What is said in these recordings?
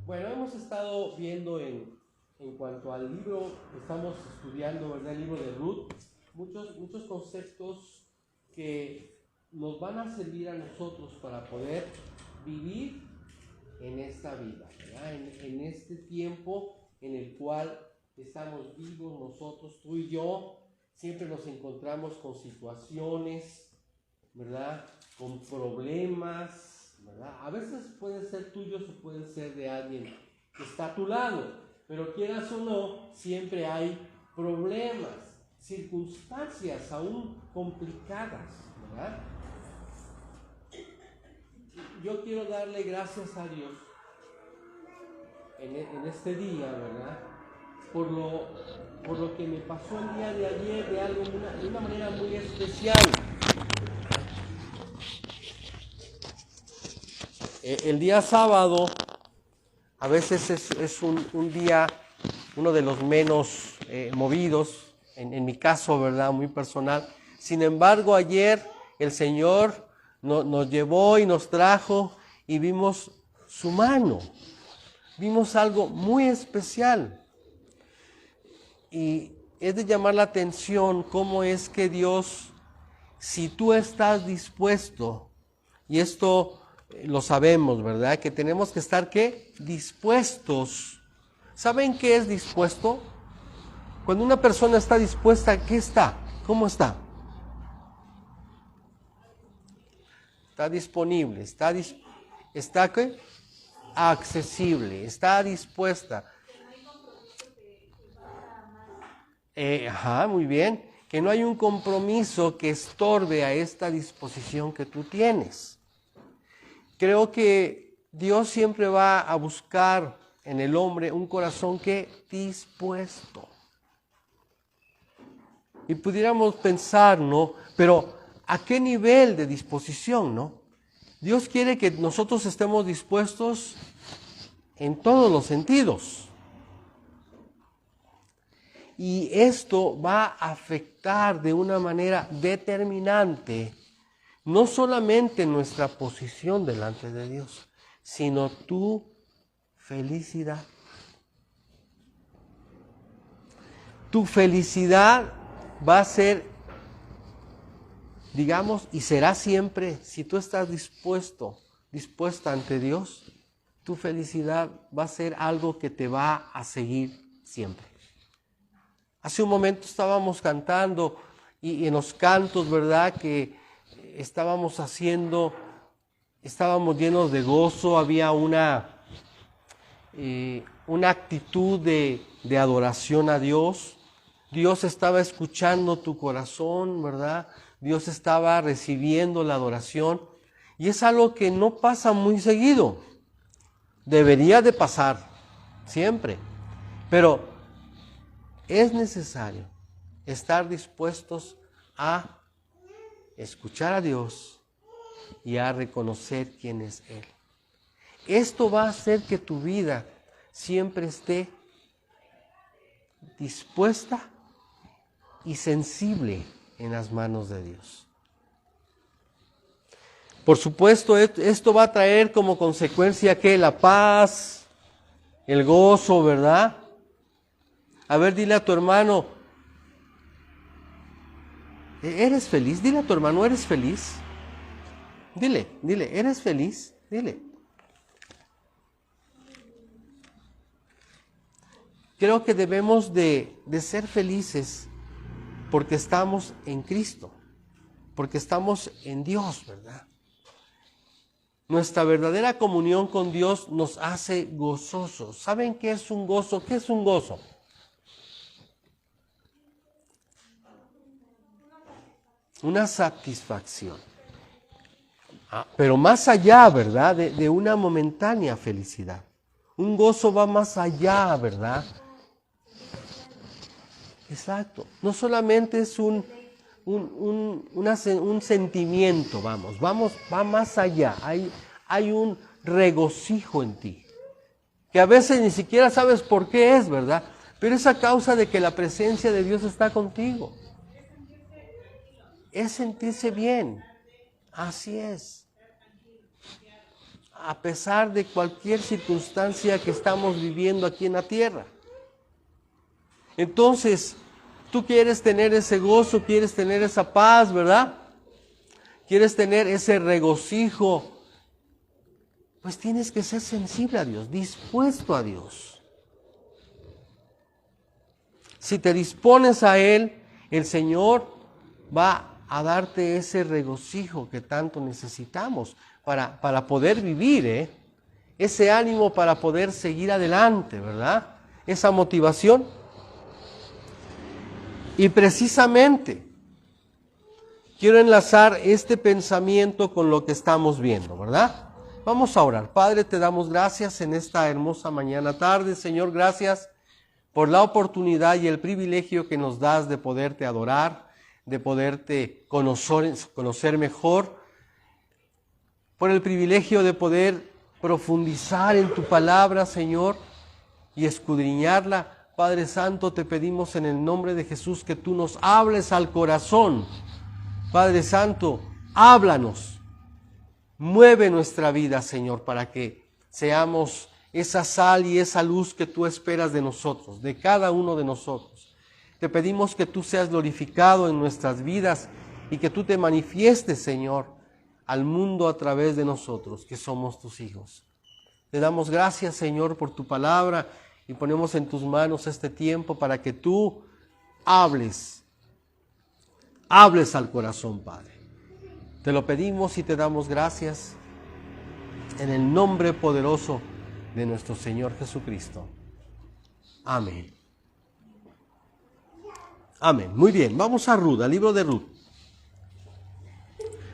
Bueno, hemos estado viendo en cuanto al libro, estamos estudiando, ¿verdad? El libro de Ruth, muchos conceptos que nos van a servir a nosotros para poder vivir en esta vida, ¿verdad? En este tiempo en el cual estamos vivos nosotros, tú y yo, siempre nos encontramos con situaciones, ¿verdad? Con problemas, ¿verdad? A veces pueden ser tuyos o pueden ser de alguien que está a tu lado, pero quieras o no, siempre hay problemas, circunstancias aún complicadas, ¿verdad? Yo quiero darle gracias a Dios en este día, ¿verdad? Por lo que me pasó el día de ayer, de una manera muy especial. El día sábado a veces es un día, uno de los menos movidos, en mi caso, ¿verdad? Muy personal. Sin embargo, ayer el Señor nos llevó y nos trajo y vimos su mano. Vimos algo muy especial. Y es de llamar la atención cómo es que Dios, si tú estás dispuesto, y esto lo sabemos, ¿verdad? Que tenemos que estar, ¿qué? Dispuestos. ¿Saben qué es dispuesto? Cuando una persona está dispuesta, ¿qué está? ¿Cómo está? Está disponible, está ¿qué? Accesible, está dispuesta. Muy bien. Que no hay un compromiso que estorbe a esta disposición que tú tienes. Creo que Dios siempre va a buscar en el hombre un corazón que dispuesto. Y pudiéramos pensar, ¿no? Pero ¿a qué nivel de disposición, no? Dios quiere que nosotros estemos dispuestos en todos los sentidos. Y esto va a afectar de una manera determinante no solamente nuestra posición delante de Dios, sino tu felicidad. Tu felicidad va a ser, digamos, y será siempre, si tú estás dispuesta ante Dios, tu felicidad va a ser algo que te va a seguir siempre. Hace un momento estábamos cantando y en los cantos, ¿verdad?, que estábamos haciendo, estábamos llenos de gozo, había una actitud de adoración a Dios. Dios estaba escuchando tu corazón, ¿verdad? Dios estaba recibiendo la adoración. Y es algo que no pasa muy seguido. Debería de pasar siempre. Pero es necesario estar dispuestos a escuchar a Dios y a reconocer quién es Él. Esto va a hacer que tu vida siempre esté dispuesta y sensible en las manos de Dios. Por supuesto, esto va a traer como consecuencia que la paz, el gozo, ¿verdad? A ver, dile a tu hermano, ¿eres feliz? Dile a tu hermano, ¿eres feliz? Dile, ¿eres feliz? Dile. Creo que debemos de ser felices porque estamos en Cristo, porque estamos en Dios, ¿verdad? Nuestra verdadera comunión con Dios nos hace gozosos. ¿Saben qué es un gozo? ¿Qué es un gozo? Una satisfacción. Pero más allá, ¿verdad? De una momentánea felicidad. Un gozo va más allá, ¿verdad? Exacto. No solamente es un sentimiento, va más allá. Hay un regocijo en ti, que a veces ni siquiera sabes por qué es, ¿verdad? Pero es a causa de que la presencia de Dios está contigo. Es sentirse bien. Así es. a pesar de cualquier circunstancia que estamos viviendo aquí en la tierra. Entonces, tú quieres tener ese gozo, quieres tener esa paz, ¿verdad? Quieres tener ese regocijo. Pues tienes que ser sensible a Dios, dispuesto a Dios. Si te dispones a Él, el Señor va a darte ese regocijo que tanto necesitamos para poder vivir, ese ánimo para poder seguir adelante, ¿verdad? Esa motivación. Y precisamente quiero enlazar este pensamiento con lo que estamos viendo, ¿verdad? Vamos a orar. Padre, te damos gracias en esta hermosa mañana tarde. Señor, gracias por la oportunidad y el privilegio que nos das de poderte adorar, de poderte conocer mejor, por el privilegio de poder profundizar en tu palabra, Señor, y escudriñarla. Padre Santo, te pedimos en el nombre de Jesús que tú nos hables al corazón. Padre Santo, háblanos. Mueve nuestra vida, Señor, para que seamos esa sal y esa luz que tú esperas de nosotros, de cada uno de nosotros. Te pedimos que tú seas glorificado en nuestras vidas y que tú te manifiestes, Señor, al mundo a través de nosotros, que somos tus hijos. Te damos gracias, Señor, por tu palabra y ponemos en tus manos este tiempo para que tú hables al corazón, Padre. Te lo pedimos y te damos gracias en el nombre poderoso de nuestro Señor Jesucristo. Amén. Amén. Muy bien, vamos a Ruth, al libro de Ruth.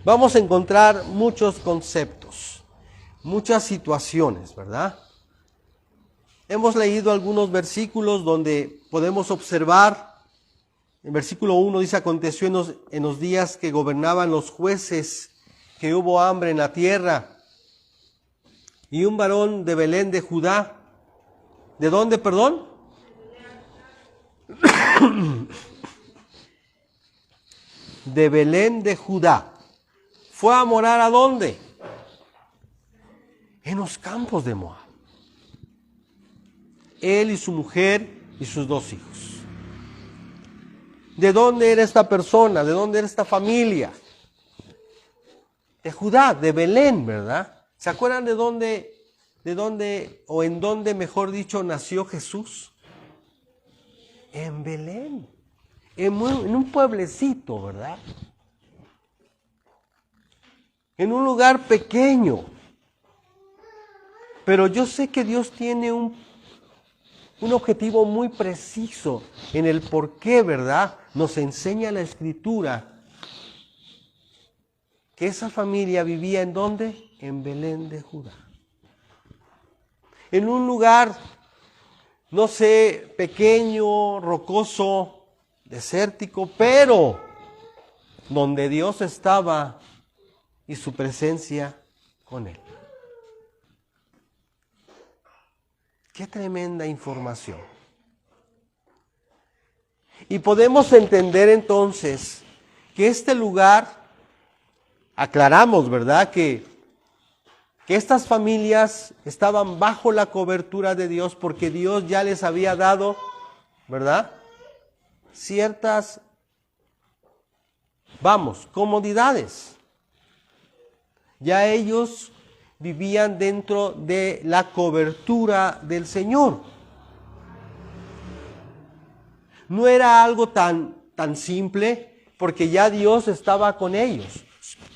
Vamos a encontrar muchos conceptos, muchas situaciones, ¿verdad? Hemos leído algunos versículos donde podemos observar. En versículo 1 dice: aconteció en los días que gobernaban los jueces, que hubo hambre en la tierra, y un varón de Belén de Judá. ¿De dónde, perdón? De Belén de Judá. ¿Fue a morar a dónde? En los campos de Moab. Él y su mujer y sus 2 hijos. ¿De dónde era esta persona? ¿De dónde era esta familia? De Judá, de Belén, ¿verdad? ¿Se acuerdan de dónde, o en dónde, mejor dicho, nació Jesús? En Belén, en un pueblecito, ¿verdad? En un lugar pequeño. Pero yo sé que Dios tiene un objetivo muy preciso en el por qué, ¿verdad? Nos enseña la Escritura que esa familia vivía ¿en dónde? En Belén de Judá. En un lugar, no sé, pequeño, rocoso, desértico, pero donde Dios estaba y su presencia con él. Qué tremenda información. Y podemos entender entonces que este lugar, aclaramos, ¿verdad? Que estas familias estaban bajo la cobertura de Dios porque Dios ya les había dado, ¿verdad? Ciertas, comodidades. Ya ellos vivían dentro de la cobertura del Señor. No era algo tan simple, porque ya Dios estaba con ellos.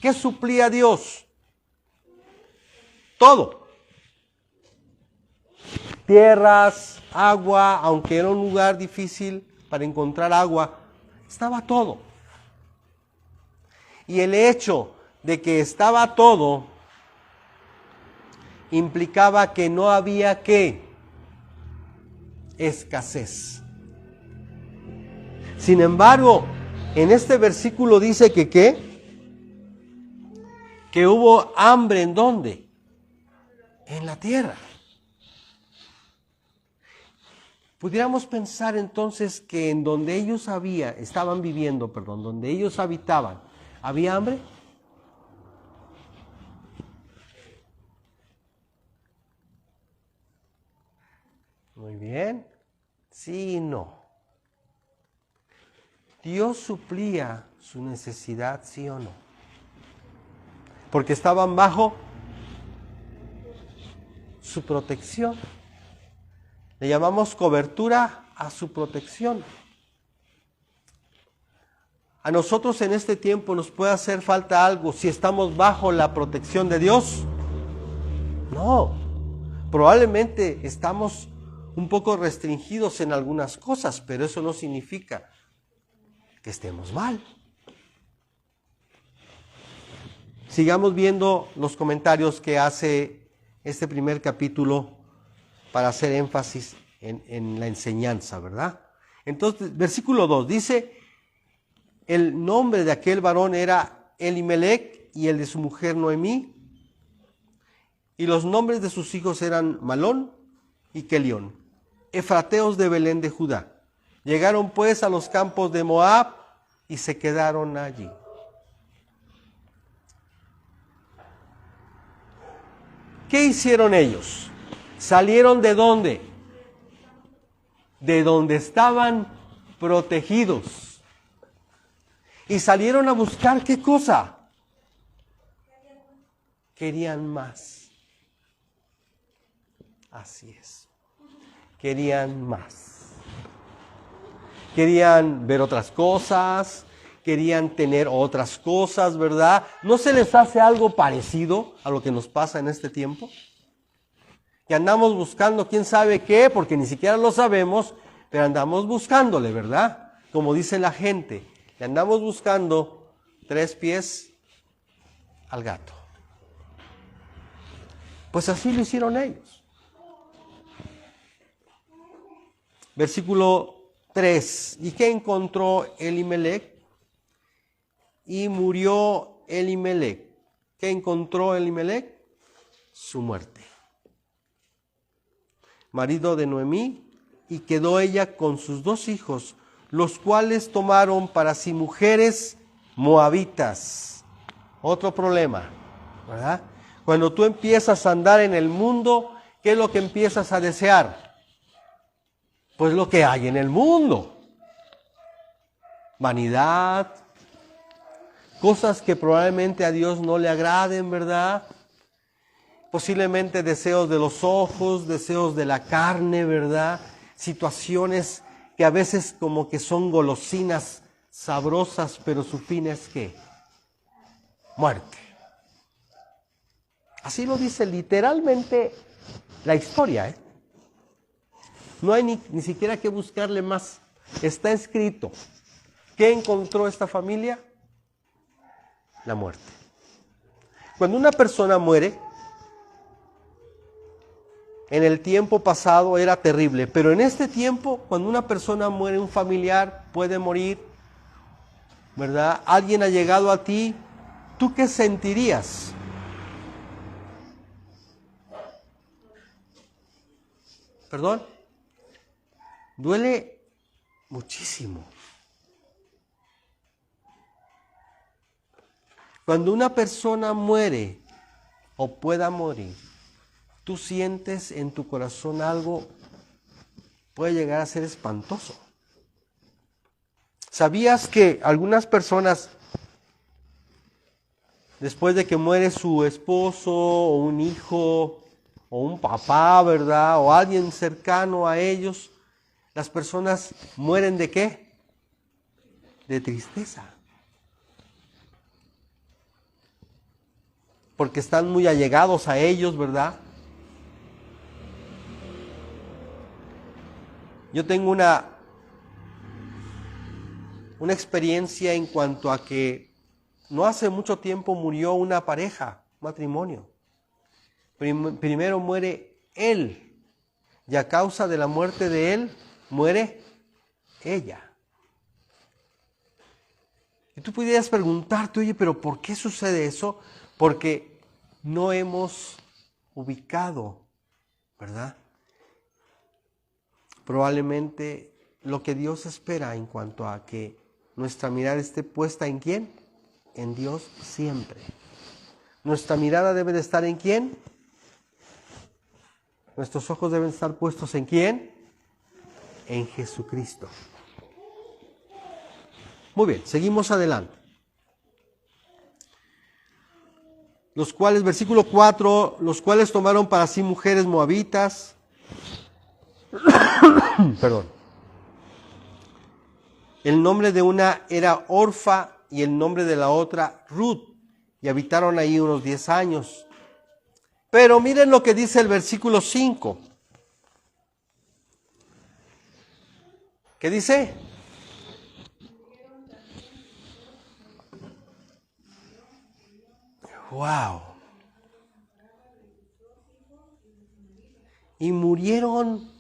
¿Qué suplía Dios? Todo. Tierras, agua, aunque era un lugar difícil para encontrar agua, estaba todo. Y el hecho de que estaba todo implicaba que no había escasez. Sin embargo, en este versículo dice que hubo hambre, ¿en dónde? En la tierra. Pudiéramos pensar entonces que en donde ellos donde ellos habitaban, ¿había hambre? Muy bien. Sí y no. Dios suplía su necesidad, sí o no. Porque estaban bajo su protección. Le llamamos cobertura a su protección. A nosotros en este tiempo nos puede hacer falta algo si estamos bajo la protección de Dios. No, probablemente estamos un poco restringidos en algunas cosas, pero eso no significa que estemos mal. Sigamos viendo los comentarios que hace este primer capítulo para hacer énfasis en la enseñanza, ¿verdad? Entonces, versículo 2 dice, el nombre de aquel varón era Elimelec y el de su mujer Noemí, y los nombres de sus hijos eran Malón y Kelión, efrateos de Belén de Judá. Llegaron pues a los campos de Moab y se quedaron allí. ¿Qué hicieron ellos? ¿Salieron de dónde? De donde estaban protegidos. Y salieron a buscar ¿qué cosa? Querían más. Así es. Querían más. Querían ver otras cosas, querían tener otras cosas, ¿verdad? ¿No se les hace algo parecido a lo que nos pasa en este tiempo? Que andamos buscando quién sabe qué, porque ni siquiera lo sabemos, pero andamos buscándole, ¿verdad? Como dice la gente, le andamos buscando 3 pies al gato. Pues así lo hicieron ellos. Versículo 3. ¿Y qué encontró Elimelec? Y murió Elimelec. ¿Qué encontró Elimelec? Su muerte. Marido de Noemí, y quedó ella con sus 2 hijos, los cuales tomaron para sí mujeres moabitas. Otro problema, ¿verdad? Cuando tú empiezas a andar en el mundo, ¿qué es lo que empiezas a desear? Pues lo que hay en el mundo. Vanidad, cosas que probablemente a Dios no le agraden, ¿verdad? Posiblemente deseos de los ojos, deseos de la carne, ¿verdad? Situaciones que a veces como que son golosinas sabrosas, pero su fin es ¿qué? Muerte. Así lo dice literalmente la historia, ¿eh? No hay ni siquiera que buscarle más. Está escrito. ¿Qué encontró esta familia? La muerte. Cuando una persona muere, en el tiempo pasado era terrible, pero en este tiempo, cuando una persona muere, un familiar puede morir, ¿verdad? Alguien ha llegado a ti, ¿tú qué sentirías? ¿Perdón? Duele muchísimo. Cuando una persona muere o pueda morir, tú sientes en tu corazón algo, puede llegar a ser espantoso. ¿Sabías que algunas personas, después de que muere su esposo o un hijo o un papá, ¿verdad? O alguien cercano a ellos, las personas mueren de qué? De tristeza. Porque están muy allegados a ellos, ¿verdad? Yo tengo una experiencia en cuanto a que no hace mucho tiempo murió una pareja, un matrimonio. Primero muere él, y a causa de la muerte de él, muere ella. Y tú pudieras preguntarte, oye, pero ¿por qué sucede eso? Porque no hemos ubicado, ¿verdad? Probablemente lo que Dios espera en cuanto a que nuestra mirada esté puesta ¿en quién? En Dios siempre. Nuestra mirada debe de estar ¿en quién? Nuestros ojos deben estar puestos ¿en quién? En Jesucristo. Muy bien, seguimos adelante. Los cuales, versículo 4, los cuales tomaron para sí mujeres moabitas. Perdón. El nombre de una era Orfa y el nombre de la otra Ruth. Y habitaron ahí unos 10 años. Pero miren lo que dice el versículo 5. ¿Qué dice? ¡Wow! Y murieron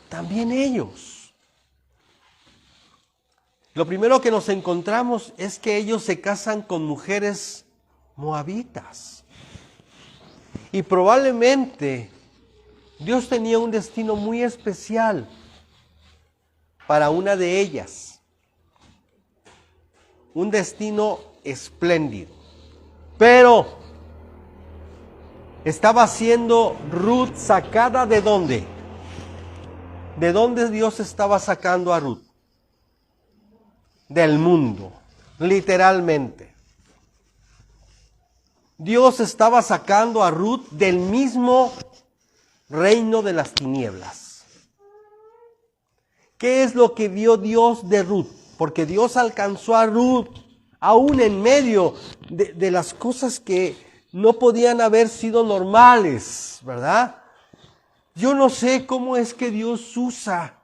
también ellos. Lo primero que nos encontramos es que ellos se casan con mujeres moabitas. Y probablemente Dios tenía un destino muy especial para una de ellas. Un destino espléndido. Pero estaba siendo Ruth sacada ¿de dónde? ¿De dónde Dios estaba sacando a Ruth? Del mundo, literalmente. Dios estaba sacando a Ruth del mismo reino de las tinieblas. ¿Qué es lo que vio Dios de Ruth? Porque Dios alcanzó a Ruth aún en medio de las cosas que no podían haber sido normales, ¿verdad? Yo no sé cómo es que Dios usa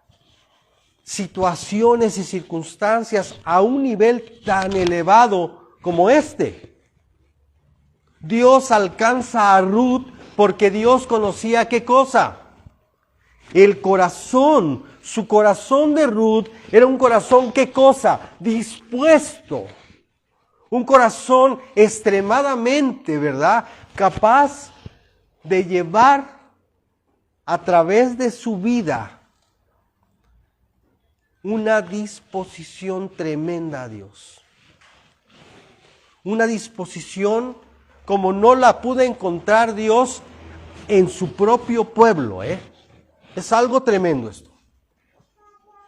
situaciones y circunstancias a un nivel tan elevado como este. Dios alcanza a Ruth porque Dios conocía ¿qué cosa? El corazón, su corazón de Ruth era un corazón ¿qué cosa? Dispuesto. Un corazón extremadamente, ¿verdad? Capaz de llevar a través de su vida una disposición tremenda a Dios. Una disposición como no la pudo encontrar Dios en su propio pueblo, Es algo tremendo esto.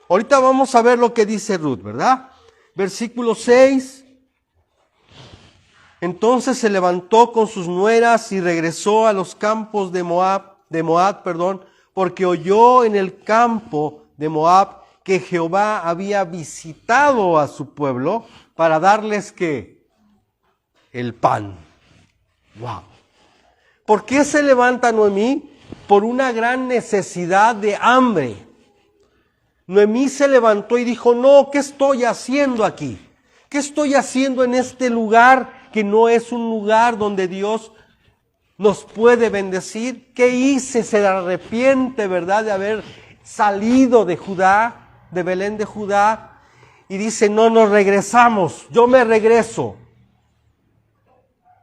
Ahorita vamos a ver lo que dice Ruth, ¿verdad? Versículo 6. Entonces se levantó con sus nueras y regresó a los campos de Moab, porque oyó en el campo de Moab que Jehová había visitado a su pueblo para darles ¿qué? El pan. Wow. ¿Por qué se levanta Noemí? Por una gran necesidad de hambre. Noemí se levantó y dijo, no, ¿qué estoy haciendo aquí? ¿Qué estoy haciendo en este lugar que no es un lugar donde Dios nos puede bendecir? ¿Qué hice? Se arrepiente, ¿verdad?, de haber salido de Judá, de Belén de Judá, y dice, no nos regresamos, yo me regreso.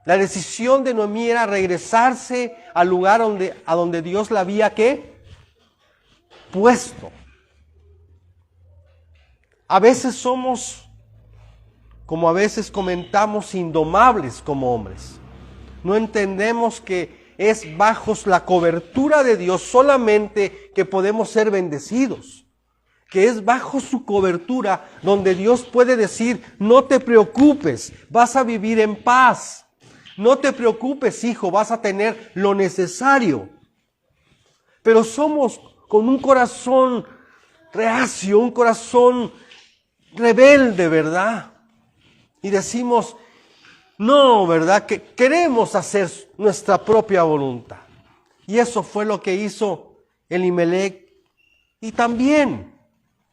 La decisión de Noemí era regresarse al lugar a donde Dios la había ¿qué? Puesto. A veces somos, como a veces comentamos, indomables como hombres. No entendemos que es bajo la cobertura de Dios solamente que podemos ser bendecidos. Que es bajo su cobertura donde Dios puede decir, no te preocupes, vas a vivir en paz. No te preocupes, hijo, vas a tener lo necesario. Pero somos con un corazón reacio, un corazón rebelde, ¿verdad? Y decimos, no, ¿verdad? Que queremos hacer nuestra propia voluntad. Y eso fue lo que hizo Elimelech y también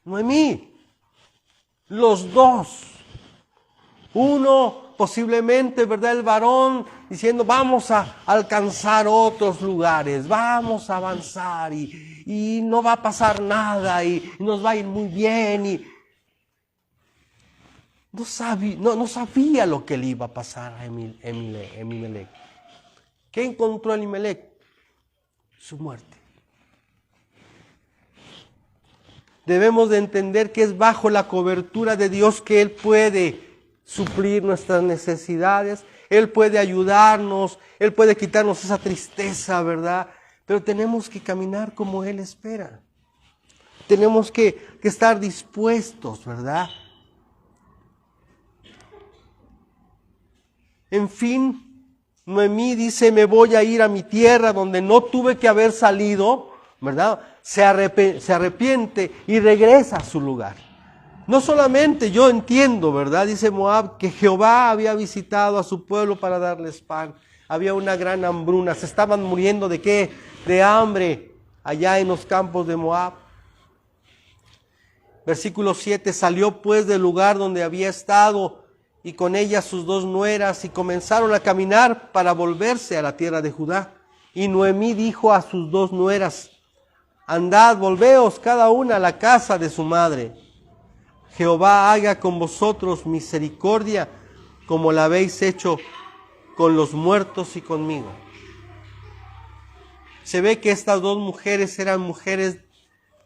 Noemí. Los dos. Uno posiblemente, ¿verdad?, el varón diciendo, vamos a alcanzar otros lugares, vamos a avanzar y no va a pasar nada y nos va a ir muy bien. Y no sabía lo que le iba a pasar a Elimelech. ¿Qué encontró Elimelech? Su muerte. Debemos de entender que es bajo la cobertura de Dios que Él puede suplir nuestras necesidades, Él puede ayudarnos, Él puede quitarnos esa tristeza, ¿verdad? pero tenemos que caminar como Él espera. Tenemos que estar dispuestos, ¿verdad? En fin, Noemí dice, me voy a ir a mi tierra donde no tuve que haber salido, ¿verdad? Se arrepiente y regresa a su lugar. No solamente yo entiendo, ¿verdad? Dice Moab, que Jehová había visitado a su pueblo para darles pan. Había una gran hambruna, se estaban muriendo ¿de qué? De hambre allá en los campos de Moab. Versículo 7, salió pues del lugar donde había estado y con ella sus 2 nueras y comenzaron a caminar para volverse a la tierra de Judá. Y Noemí dijo a sus 2 nueras, andad, volveos cada una a la casa de su madre. Jehová haga con vosotros misericordia como la habéis hecho con los muertos y conmigo. Se ve que estas 2 mujeres eran mujeres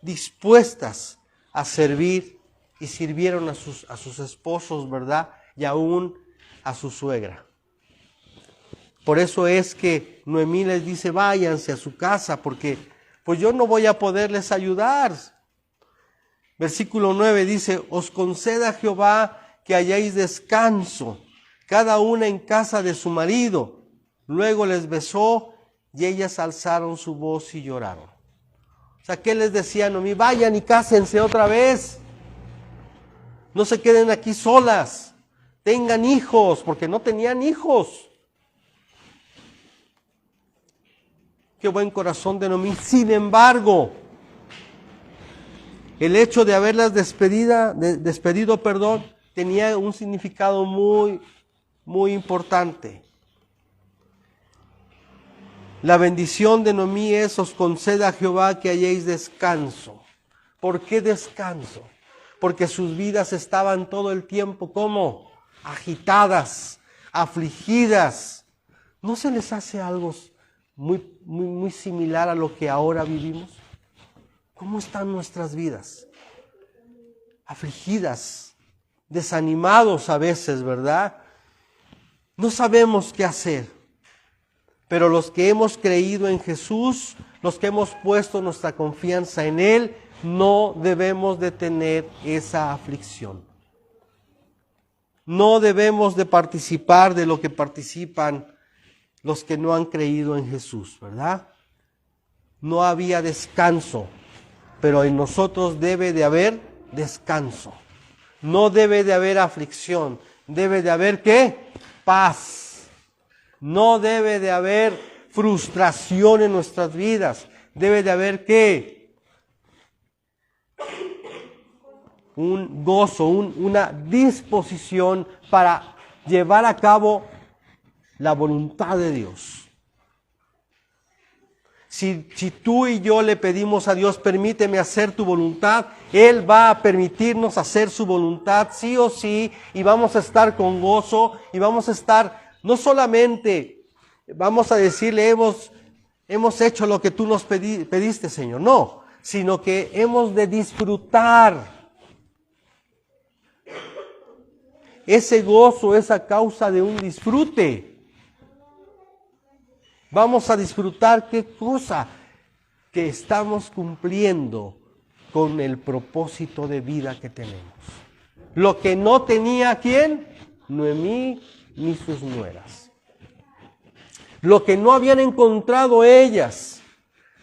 dispuestas a servir y sirvieron a sus esposos, ¿verdad? Y aún a su suegra. Por eso es que Noemí les dice, váyanse a su casa, porque pues yo no voy a poderles ayudar. Versículo 9 dice, os conceda Jehová que hayáis descanso, cada una en casa de su marido. Luego les besó y ellas alzaron su voz y lloraron. O sea, ¿qué les decía Noemí? Vayan y cásense otra vez. No se queden aquí solas. Tengan hijos, porque no tenían hijos. Qué buen corazón de Noemí. Sin embargo, el hecho de haberlas despedido, tenía un significado muy, muy importante. La bendición de Noemí es, os conceda Jehová que halléis descanso. ¿Por qué descanso? Porque sus vidas estaban todo el tiempo, ¿cómo? Agitadas, afligidas. ¿No se les hace algo muy similar a lo que ahora vivimos? ¿Cómo están nuestras vidas? Afligidas, desanimados a veces, ¿verdad? No sabemos qué hacer. Pero los que hemos creído en Jesús, los que hemos puesto nuestra confianza en Él, no debemos de tener esa aflicción. No debemos de participar de lo que participan los que no han creído en Jesús, ¿verdad? No había descanso, pero en nosotros debe de haber descanso. No debe de haber aflicción, debe de haber ¿qué? Paz. No debe de haber frustración en nuestras vidas. Debe de haber ¿qué? Un gozo, una disposición para llevar a cabo la voluntad de Dios. Si tú y yo le pedimos a Dios, permíteme hacer tu voluntad, Él va a permitirnos hacer su voluntad sí o sí, y vamos a estar con gozo, y vamos a estar, no solamente vamos a decirle, hemos hecho lo que tú nos pediste, Señor, no, sino que hemos de disfrutar. Ese gozo es a causa de un disfrute. Vamos a disfrutar qué cosa, que estamos cumpliendo con el propósito de vida que tenemos. Lo que no tenía ¿quién? Noemí ni sus nueras. Lo que no habían encontrado ellas,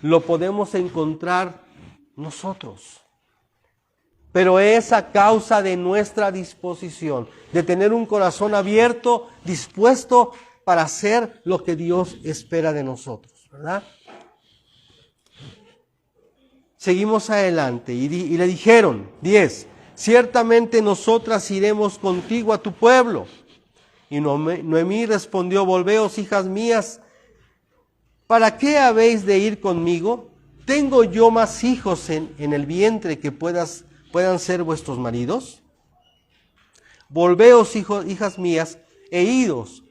lo podemos encontrar nosotros. Pero es a causa de nuestra disposición, de tener un corazón abierto, dispuesto para hacer lo que Dios espera de nosotros, ¿verdad? Seguimos adelante y le dijeron, 10, ciertamente nosotras iremos contigo a tu pueblo. Y Noemí respondió, volveos, hijas mías, ¿para qué habéis de ir conmigo? ¿Tengo yo más hijos en el vientre que puedan ser vuestros maridos? Volveos, hijas mías, e idos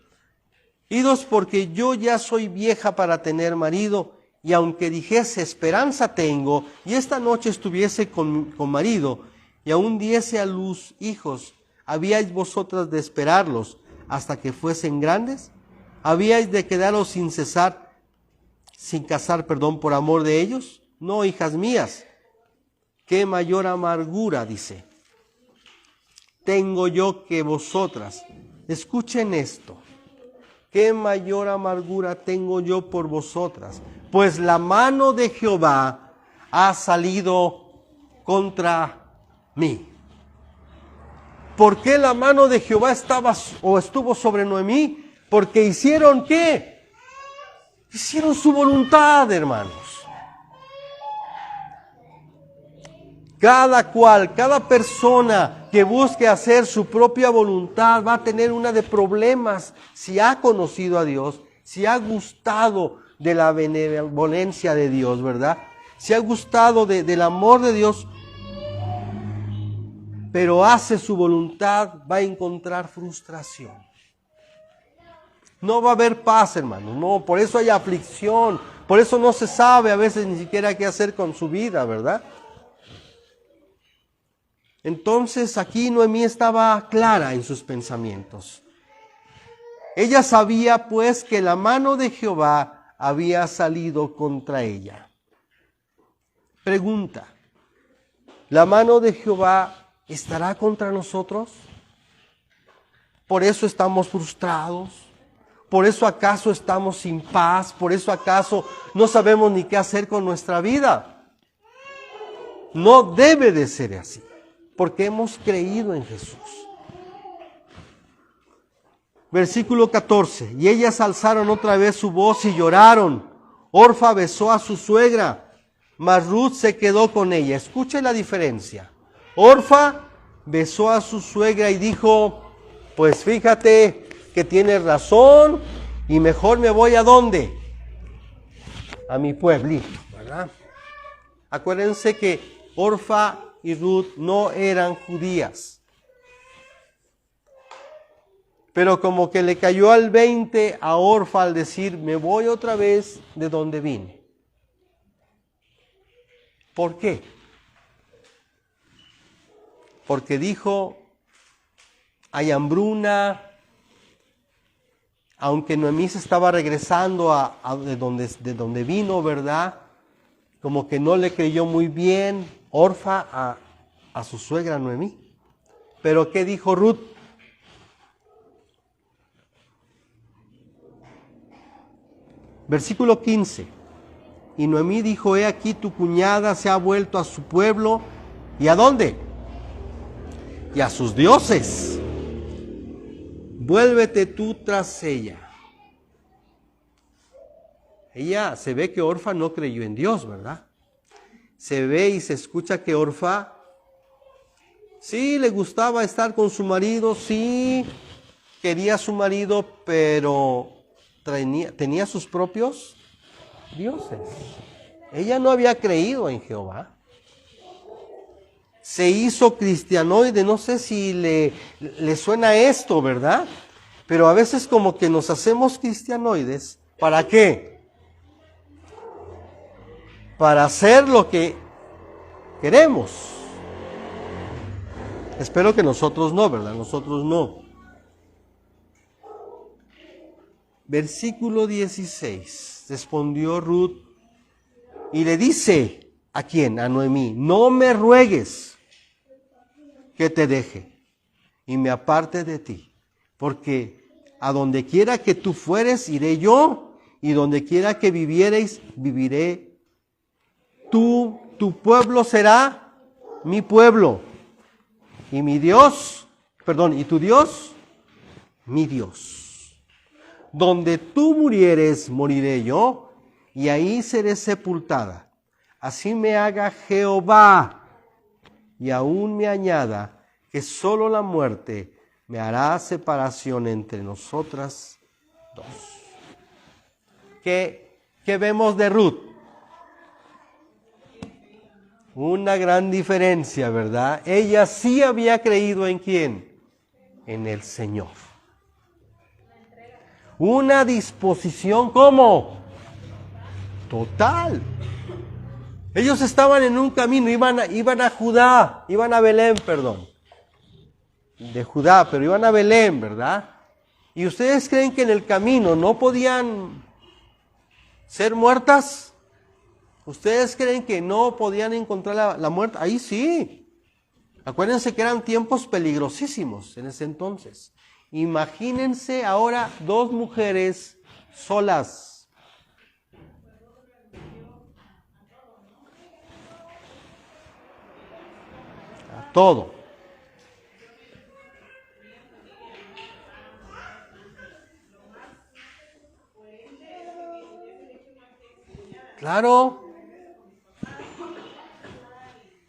porque yo ya soy vieja para tener marido, y aunque dijese esperanza tengo, y esta noche estuviese con marido, y aún diese a luz hijos, ¿habíais vosotras de esperarlos hasta que fuesen grandes? ¿Habíais de quedaros sin cesar sin casar, por amor de ellos? No, hijas mías. Qué mayor amargura, dice, tengo yo que vosotras. Escuchen esto. Qué mayor amargura tengo yo por vosotras, pues la mano de Jehová ha salido contra mí. ¿Por qué la mano de Jehová estuvo sobre Noemí? Porque hicieron ¿qué? Hicieron su voluntad, hermanos. Cada persona que busque hacer su propia voluntad va a tener una de problemas si ha conocido a Dios, si ha gustado de la benevolencia de Dios, ¿verdad? Si ha gustado del amor de Dios, pero hace su voluntad, va a encontrar frustración. No va a haber paz, hermano. No, por eso hay aflicción. Por eso no se sabe a veces ni siquiera qué hacer con su vida, ¿verdad? Entonces aquí Noemí estaba clara en sus pensamientos. Ella sabía pues que la mano de Jehová había salido contra ella. Pregunta, ¿la mano de Jehová estará contra nosotros? ¿Por eso estamos frustrados? ¿Por eso acaso estamos sin paz? ¿Por eso acaso no sabemos ni qué hacer con nuestra vida? No debe de ser así, porque hemos creído en Jesús. Versículo 14. Y ellas alzaron otra vez su voz y lloraron. Orfa besó a su suegra, mas Ruth se quedó con ella. Escuche la diferencia. Orfa besó a su suegra y dijo, pues fíjate que tienes razón y mejor me voy ¿a dónde? A mi pueblito, ¿verdad? Acuérdense que Orfa y Ruth no eran judías. Pero como que le cayó al 20 a Orfa al decir, me voy otra vez de donde vine. ¿Por qué? Porque dijo, hay hambruna, aunque Noemí se estaba regresando de donde vino, ¿verdad? Como que no le creyó muy bien Orfa a su suegra Noemí. Pero ¿qué dijo Ruth? Versículo 15. Y Noemí dijo, he aquí tu cuñada se ha vuelto a su pueblo. ¿Y a dónde? Y a sus dioses. Vuélvete tú tras ella. Ella se ve que Orfa no creyó en Dios, ¿verdad? Se ve y se escucha que Orfa sí le gustaba estar con su marido, sí quería a su marido, pero tenía sus propios dioses. Ella no había creído en Jehová. Se hizo cristianoide, no sé si le suena esto, ¿verdad? Pero a veces como que nos hacemos cristianoides, ¿para qué? Para hacer lo que queremos. Espero que nosotros no, ¿verdad? Nosotros no. Versículo 16. Respondió Ruth y le dice, ¿a quién? A Noemí, no me ruegues que te deje y me aparte de ti, porque a donde quiera que tú fueres, iré yo, y donde quiera que viviereis, viviré. Tu pueblo será mi pueblo, y y tu Dios, mi Dios. Donde tú murieres, moriré yo, y ahí seré sepultada. Así me haga Jehová, y aún me añada que solo la muerte me hará separación entre nosotras dos. ¿Qué vemos de Ruth? Una gran diferencia, ¿verdad? Ella sí había creído ¿en quién? En el Señor. Una disposición, ¿cómo? Total. Ellos estaban en un camino, iban a Belén, de Judá, pero iban a Belén, ¿verdad? Y ustedes creen que en el camino no podían ser muertas. ¿Ustedes creen que no podían encontrar la muerte? Ahí sí. Acuérdense que eran tiempos peligrosísimos en ese entonces. Imagínense ahora 2 mujeres solas. A todo. Claro.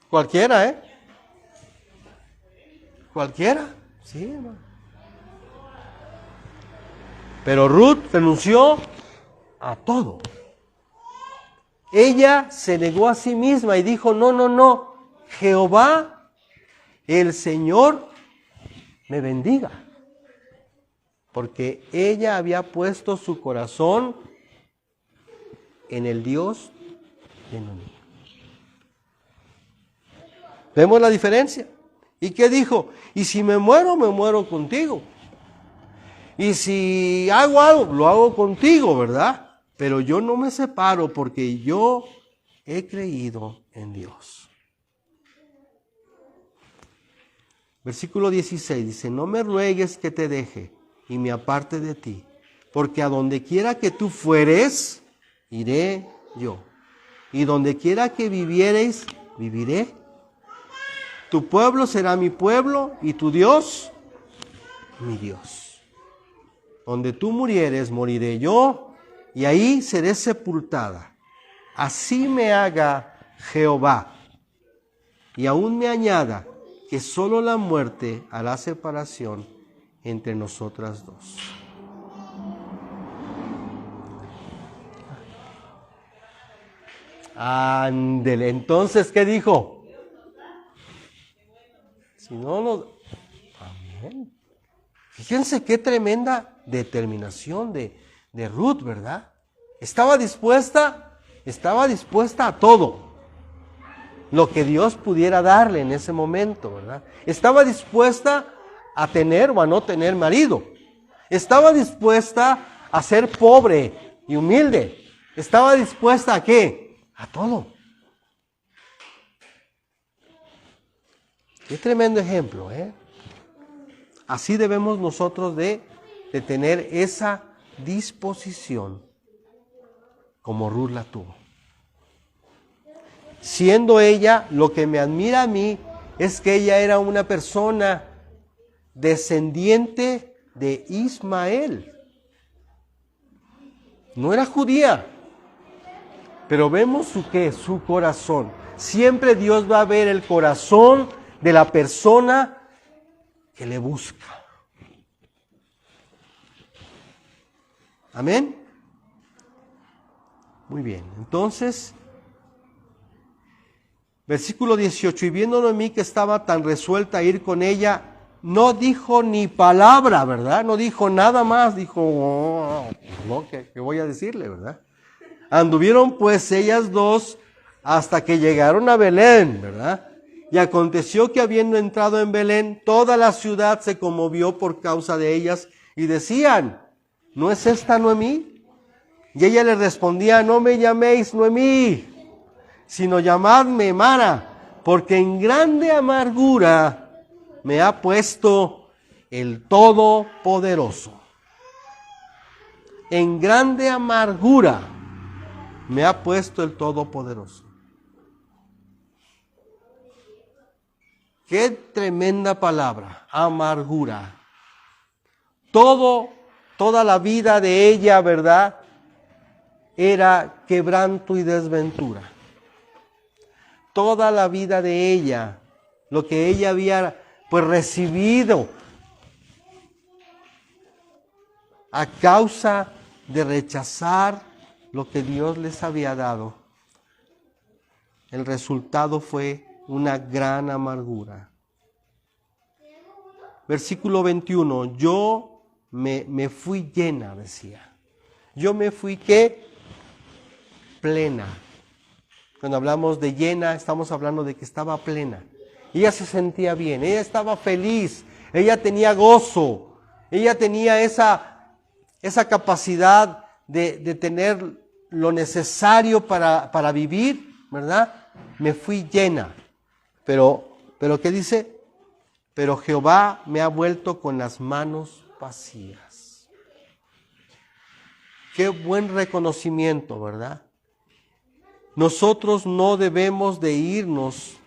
Cualquiera, ¿eh? Cualquiera. Sí, hermano. Pero Ruth renunció a todo. Ella se negó a sí misma y dijo, no, Jehová, el Señor, me bendiga. Porque ella había puesto su corazón en el Dios de Noemí. ¿Vemos la diferencia? ¿Y qué dijo? Y si me muero contigo. Y si hago algo, lo hago contigo, ¿verdad? Pero yo no me separo porque yo he creído en Dios. Versículo 16 dice, no me ruegues que te deje y me aparte de ti, porque a donde quiera que tú fueres, iré yo. Y donde quiera que viviereis, viviré. Tu pueblo será mi pueblo y tu Dios, mi Dios. Donde tú murieres, moriré yo, y ahí seré sepultada. Así me haga Jehová, y aún me añada que solo la muerte hará separación entre nosotras dos. Ándele, entonces, ¿qué dijo? Si no nos... Amén. Fíjense qué tremenda determinación de Ruth, ¿verdad? Estaba dispuesta a todo lo que Dios pudiera darle en ese momento, ¿verdad? Estaba dispuesta a tener o a no tener marido. Estaba dispuesta a ser pobre y humilde. Estaba dispuesta ¿a qué? A todo. Qué tremendo ejemplo, ¿eh? Así debemos nosotros de tener esa disposición como Ruth la tuvo. Siendo ella, lo que me admira a mí es que ella era una persona descendiente de Ismael. No era judía, pero vemos su corazón. Siempre Dios va a ver el corazón de la persona que le busca. Amén. Muy bien, entonces, versículo 18, y viendo Noemí que estaba tan resuelta a ir con ella, no dijo ni palabra, ¿verdad? No dijo nada más, dijo, no, ¿qué voy a decirle, verdad? Anduvieron pues ellas dos hasta que llegaron a Belén, ¿verdad? Y aconteció que habiendo entrado en Belén, toda la ciudad se conmovió por causa de ellas y decían, ¿no es esta Noemí? Y ella le respondía, no me llaméis Noemí, sino llamadme Mara, porque en grande amargura me ha puesto el Todopoderoso. En grande amargura me ha puesto el Todopoderoso. Qué tremenda palabra, amargura. Toda la vida de ella, ¿verdad? Era quebranto y desventura. Toda la vida de ella, lo que ella había pues recibido a causa de rechazar lo que Dios les había dado. El resultado fue una gran amargura. Versículo 21, yo me fui llena, decía. Yo me fui, ¿qué? Plena. Cuando hablamos de llena, estamos hablando de que estaba plena. Ella se sentía bien, ella estaba feliz, ella tenía gozo, ella tenía esa capacidad de tener lo necesario para vivir, ¿verdad? Me fui llena. Pero ¿qué dice? Pero Jehová me ha vuelto con las manos vacías. Qué buen reconocimiento, ¿verdad? Nosotros no debemos de irnos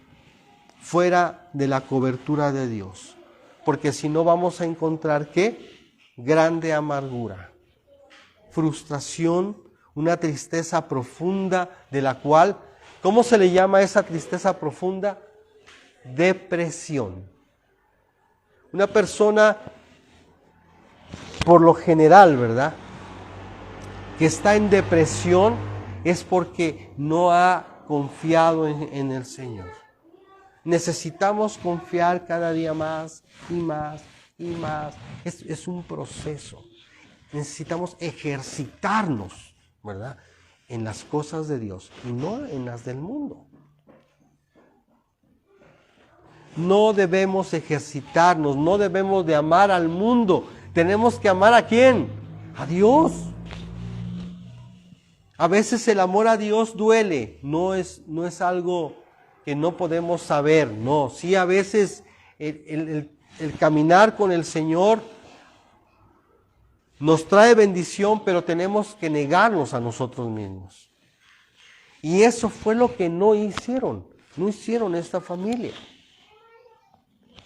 fuera de la cobertura de Dios, porque si no vamos a encontrar, ¿qué? Grande amargura, frustración, una tristeza profunda de la cual, ¿cómo se le llama esa tristeza profunda? Depresión. Una persona, por lo general, ¿verdad?, que está en depresión es porque no ha confiado en el Señor. Necesitamos confiar cada día más y más y más. Es un proceso. Necesitamos ejercitarnos, ¿verdad?, en las cosas de Dios y no en las del mundo. No debemos ejercitarnos, no debemos de amar al mundo. Tenemos que amar ¿a quién? A Dios. A veces el amor a Dios duele, no es algo que no podemos saber, no. Sí, a veces el caminar con el Señor nos trae bendición, pero tenemos que negarnos a nosotros mismos. Y eso fue lo que no hicieron esta familia.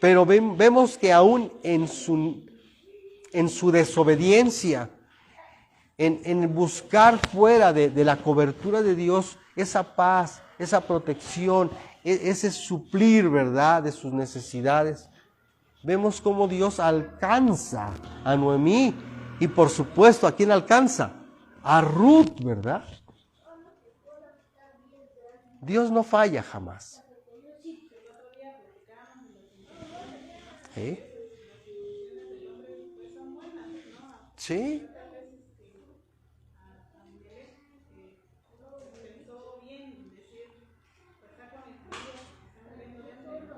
Pero vemos que aún en su desobediencia, en buscar fuera de la cobertura de Dios, esa paz, esa protección, ese suplir, ¿verdad?, de sus necesidades, vemos cómo Dios alcanza a Noemí y por supuesto, ¿a quién alcanza? A Ruth, ¿verdad? Dios no falla jamás. ¿Sí? ¿Sí?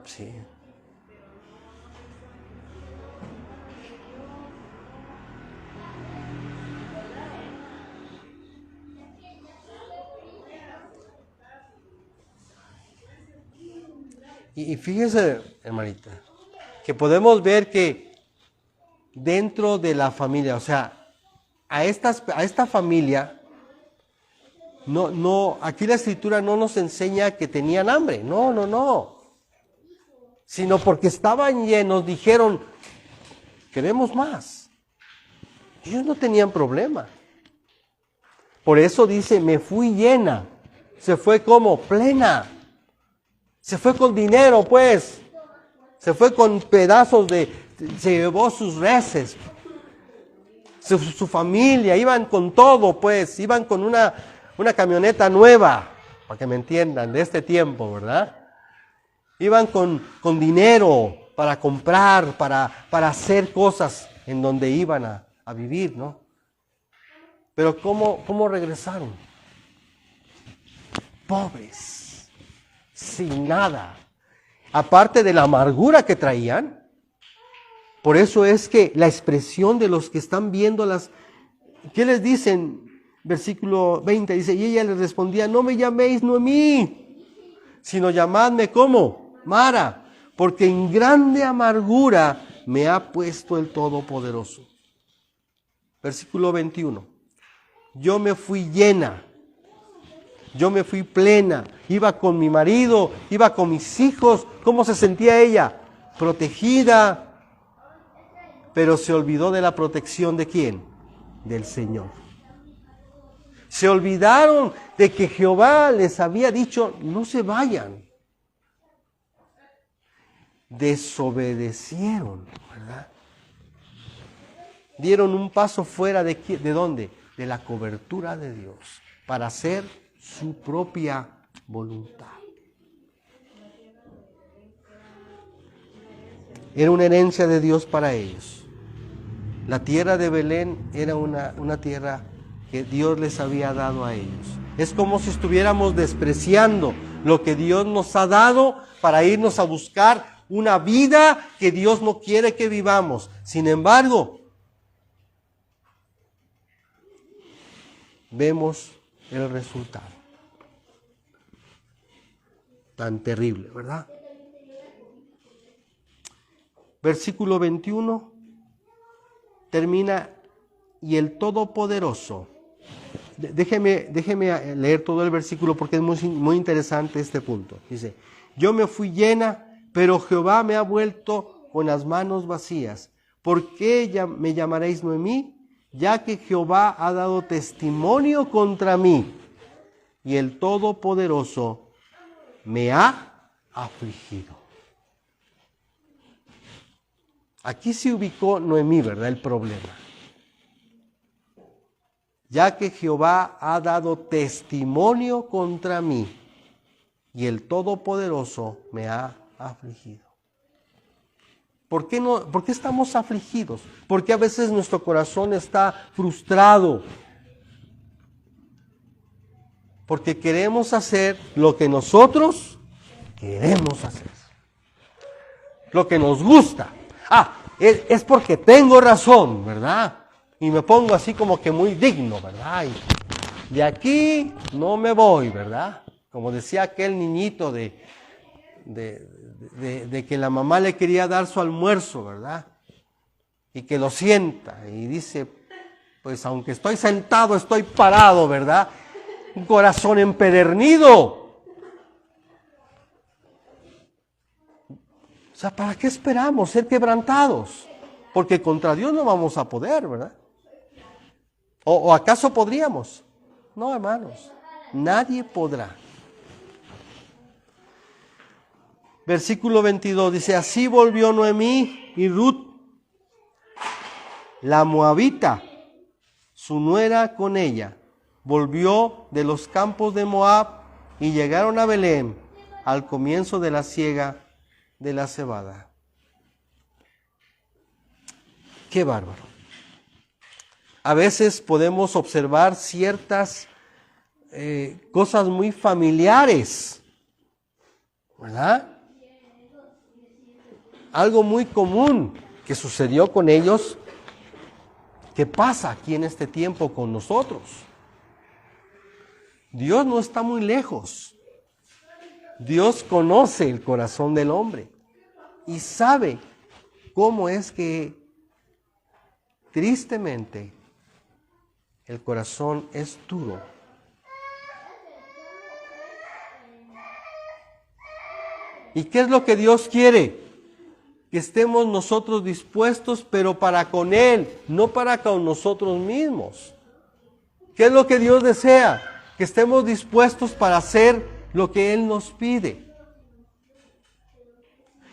Sí. Y fíjese, hermanita, que podemos ver que dentro de la familia, o sea, a esta familia, aquí la Escritura no nos enseña que tenían hambre, no, sino porque estaban llenos, dijeron, queremos más. Ellos no tenían problema. Por eso dice, me fui llena, se fue como plena, se fue con dinero, pues, se fue con pedazos se llevó sus reses, su familia, iban con todo, pues, iban con una camioneta nueva, para que me entiendan, de este tiempo, ¿verdad? Iban con dinero para comprar, para hacer cosas en donde iban a vivir, ¿no? Pero ¿cómo regresaron? Pobres, sin nada. Aparte de la amargura que traían. Por eso es que la expresión de los que están viendo ¿qué les dicen? Versículo 20 dice, y ella les respondía, no me llaméis Noemí, sino llamadme ¿cómo? Mara, porque en grande amargura me ha puesto el Todopoderoso. Versículo 21. Yo me fui llena, yo me fui plena, iba con mi marido, iba con mis hijos. ¿Cómo se sentía ella? Protegida, pero se olvidó de la protección ¿de quién? Del Señor. Se olvidaron de que Jehová les había dicho, no se vayan. Desobedecieron, ¿verdad? Dieron un paso fuera ¿de dónde? De la cobertura de Dios, para hacer su propia voluntad. Era una herencia de Dios para ellos. La tierra de Belén era una tierra que Dios les había dado a ellos. Es como si estuviéramos despreciando lo que Dios nos ha dado para irnos a buscar una vida que Dios no quiere que vivamos. Sin embargo, vemos el resultado. Tan terrible, ¿verdad? Versículo 21 termina, y el Todopoderoso. Déjeme leer todo el versículo porque es muy interesante este punto. Dice, yo me fui llena, pero Jehová me ha vuelto con las manos vacías. ¿Por qué me llamaréis Noemí? Ya que Jehová ha dado testimonio contra mí, y el Todopoderoso me ha afligido. Aquí se ubicó Noemí, ¿verdad? El problema. Ya que Jehová ha dado testimonio contra mí, y el Todopoderoso me ha afligido. ¿Por qué estamos afligidos? Porque a veces nuestro corazón está frustrado. Porque queremos hacer lo que nosotros queremos hacer. Lo que nos gusta. Es porque tengo razón, ¿verdad? Y me pongo así como que muy digno, ¿verdad? Y de aquí no me voy, ¿verdad? Como decía aquel niñito de que la mamá le quería dar su almuerzo, ¿verdad? Y que lo sienta y dice, pues aunque estoy sentado, estoy parado, ¿verdad? Un corazón empedernido. O sea, ¿para qué esperamos ser quebrantados? Porque contra Dios no vamos a poder, ¿verdad? ¿O acaso podríamos? No, hermanos, nadie podrá. Versículo 22 dice, así volvió Noemí y Ruth, la moabita, su nuera con ella, volvió de los campos de Moab y llegaron a Belén al comienzo de la siega de la cebada. Qué bárbaro. A veces podemos observar ciertas cosas muy familiares, ¿verdad? Algo muy común que sucedió con ellos, que pasa aquí en este tiempo con nosotros. Dios no está muy lejos. Dios conoce el corazón del hombre y sabe cómo es que tristemente el corazón es duro. ¿Y qué es lo que Dios quiere? Que estemos nosotros dispuestos, pero para con Él, no para con nosotros mismos. ¿Qué es lo que Dios desea? Que estemos dispuestos para hacer lo que Él nos pide.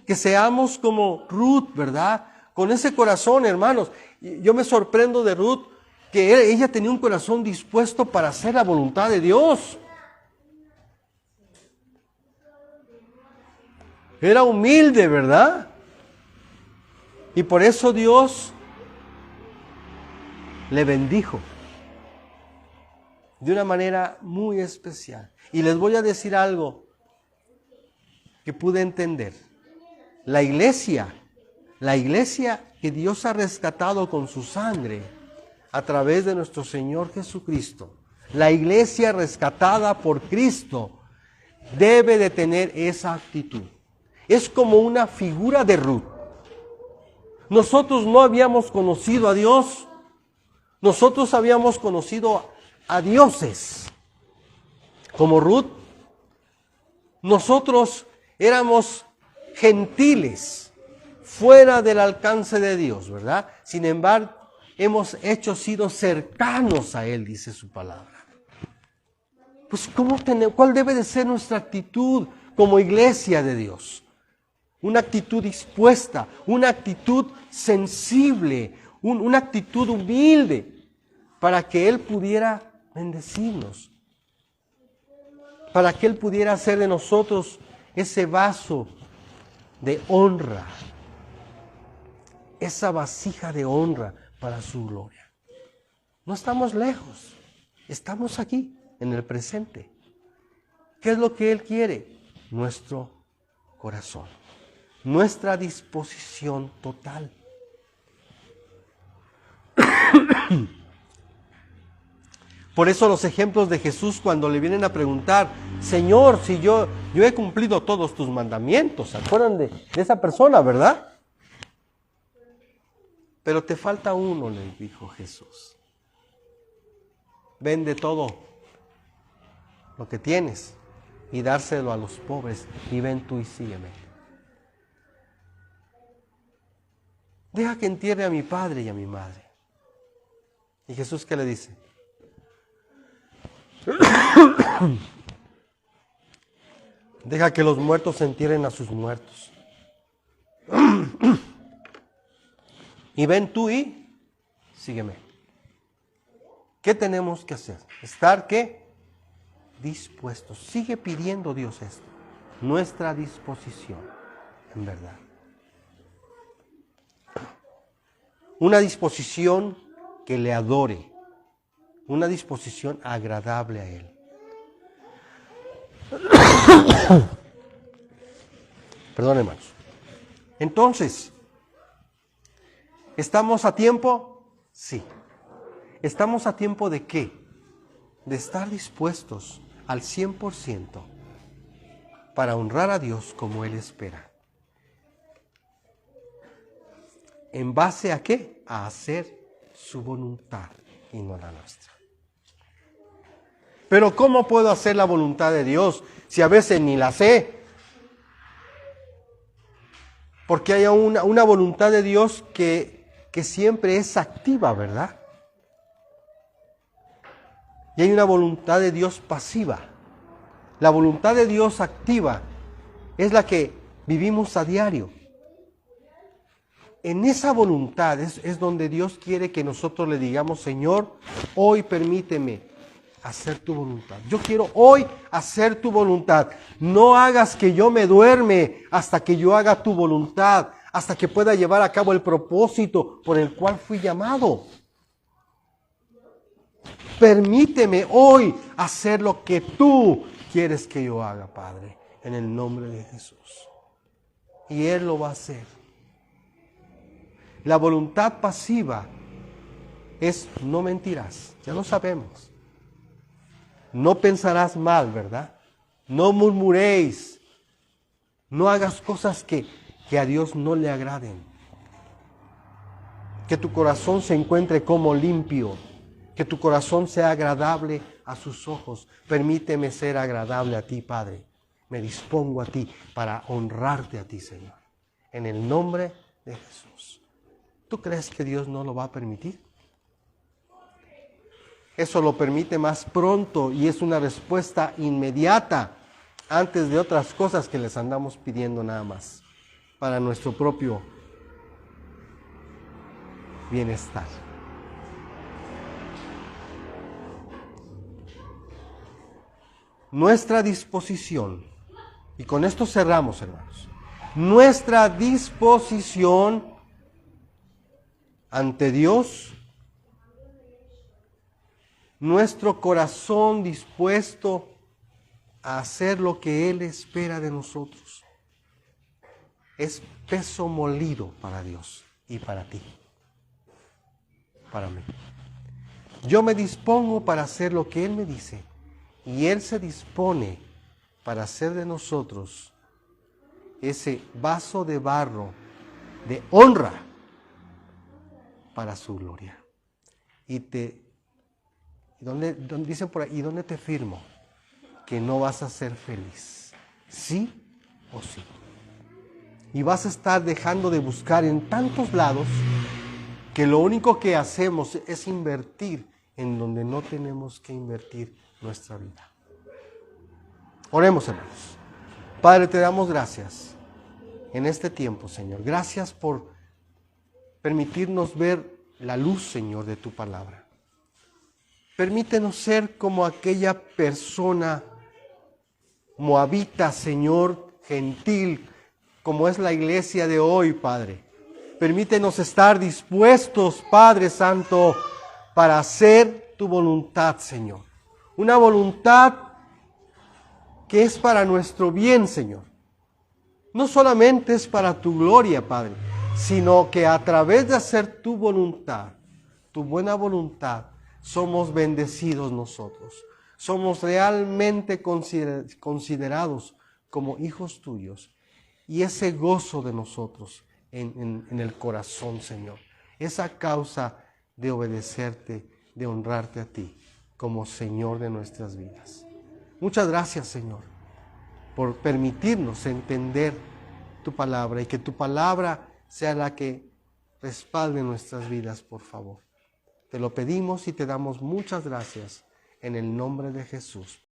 Que seamos como Ruth, ¿verdad? Con ese corazón, hermanos. Yo me sorprendo de Ruth, que ella tenía un corazón dispuesto para hacer la voluntad de Dios. Era humilde, ¿verdad? Y por eso Dios le bendijo de una manera muy especial. Y les voy a decir algo que pude entender. La iglesia que Dios ha rescatado con su sangre a través de nuestro Señor Jesucristo, la iglesia rescatada por Cristo, debe de tener esa actitud. Es como una figura de Ruth. Nosotros no habíamos conocido a Dios, nosotros habíamos conocido a dioses. Como Ruth, nosotros éramos gentiles, fuera del alcance de Dios, ¿verdad? Sin embargo, hemos sido cercanos a Él, dice su palabra. Pues, ¿cuál debe de ser nuestra actitud como iglesia de Dios? Una actitud dispuesta, una actitud sensible, una actitud humilde, para que Él pudiera bendecirnos, para que Él pudiera hacer de nosotros ese vaso de honra, esa vasija de honra para su gloria. No estamos lejos, estamos aquí, en el presente. ¿Qué es lo que Él quiere? Nuestro corazón, nuestra disposición total. Por eso los ejemplos de Jesús cuando le vienen a preguntar, Señor, si yo he cumplido todos tus mandamientos. ¿Se acuerdan de esa persona, verdad? Pero te falta uno, le dijo Jesús. Vende todo lo que tienes y dárselo a los pobres y ven tú y sígueme. Deja que entierre a mi padre y a mi madre. ¿Y Jesús qué le dice? Deja que los muertos entierren a sus muertos. Y ven tú y sígueme. ¿Qué tenemos que hacer? Estar, ¿qué? Dispuestos. Sigue pidiendo Dios esto. Nuestra disposición, en verdad. Una disposición que le adore. Una disposición agradable a Él. Perdón, hermanos. Entonces, ¿estamos a tiempo? Sí. ¿Estamos a tiempo de qué? De estar dispuestos al 100% para honrar a Dios como Él espera. ¿En base a qué? A hacer su voluntad y no la nuestra. Pero ¿cómo puedo hacer la voluntad de Dios si a veces ni la sé? Porque hay una voluntad de Dios que siempre es activa, ¿verdad? Y hay una voluntad de Dios pasiva. La voluntad de Dios activa es la que vivimos a diario. En esa voluntad es donde Dios quiere que nosotros le digamos, Señor, hoy permíteme hacer tu voluntad. Yo quiero hoy hacer tu voluntad. No hagas que yo me duerme hasta que yo haga tu voluntad, hasta que pueda llevar a cabo el propósito por el cual fui llamado. Permíteme hoy hacer lo que tú quieres que yo haga, Padre, en el nombre de Jesús. Y Él lo va a hacer. La voluntad pasiva es no mentirás, ya lo sabemos. No pensarás mal, ¿verdad? No murmuréis. No hagas cosas que a Dios no le agraden. Que tu corazón se encuentre como limpio. Que tu corazón sea agradable a sus ojos. Permíteme ser agradable a ti, Padre. Me dispongo a ti para honrarte a ti, Señor. En el nombre de Jesús. ¿Tú crees que Dios no lo va a permitir? Eso lo permite más pronto y es una respuesta inmediata antes de otras cosas que les andamos pidiendo nada más para nuestro propio bienestar. Nuestra disposición, y con esto cerramos, hermanos, nuestra disposición ante Dios, nuestro corazón dispuesto a hacer lo que Él espera de nosotros, es peso molido para Dios y para ti, para mí. Yo me dispongo para hacer lo que Él me dice y Él se dispone para hacer de nosotros ese vaso de barro de honra para su gloria. Y ¿dónde dicen por ahí? ¿Y dónde te firmo? Que no vas a ser feliz. ¿Sí o sí? Y vas a estar dejando de buscar en tantos lados que lo único que hacemos es invertir en donde no tenemos que invertir nuestra vida. Oremos, hermanos. Padre, te damos gracias en este tiempo, Señor. Gracias por permitirnos ver la luz, Señor, de tu palabra. Permítenos ser como aquella persona moabita, Señor, gentil, como es la iglesia de hoy, Padre. Permítenos estar dispuestos, Padre Santo, para hacer tu voluntad, Señor. Una voluntad que es para nuestro bien, Señor. No solamente es para tu gloria, Padre, sino que a través de hacer tu voluntad, tu buena voluntad, somos bendecidos nosotros. Somos realmente considerados como hijos tuyos. Y ese gozo de nosotros en el corazón, Señor, esa causa de obedecerte, de honrarte a ti como Señor de nuestras vidas. Muchas gracias, Señor, por permitirnos entender tu palabra y que tu palabra sea la que respalde nuestras vidas, por favor. Te lo pedimos y te damos muchas gracias en el nombre de Jesús.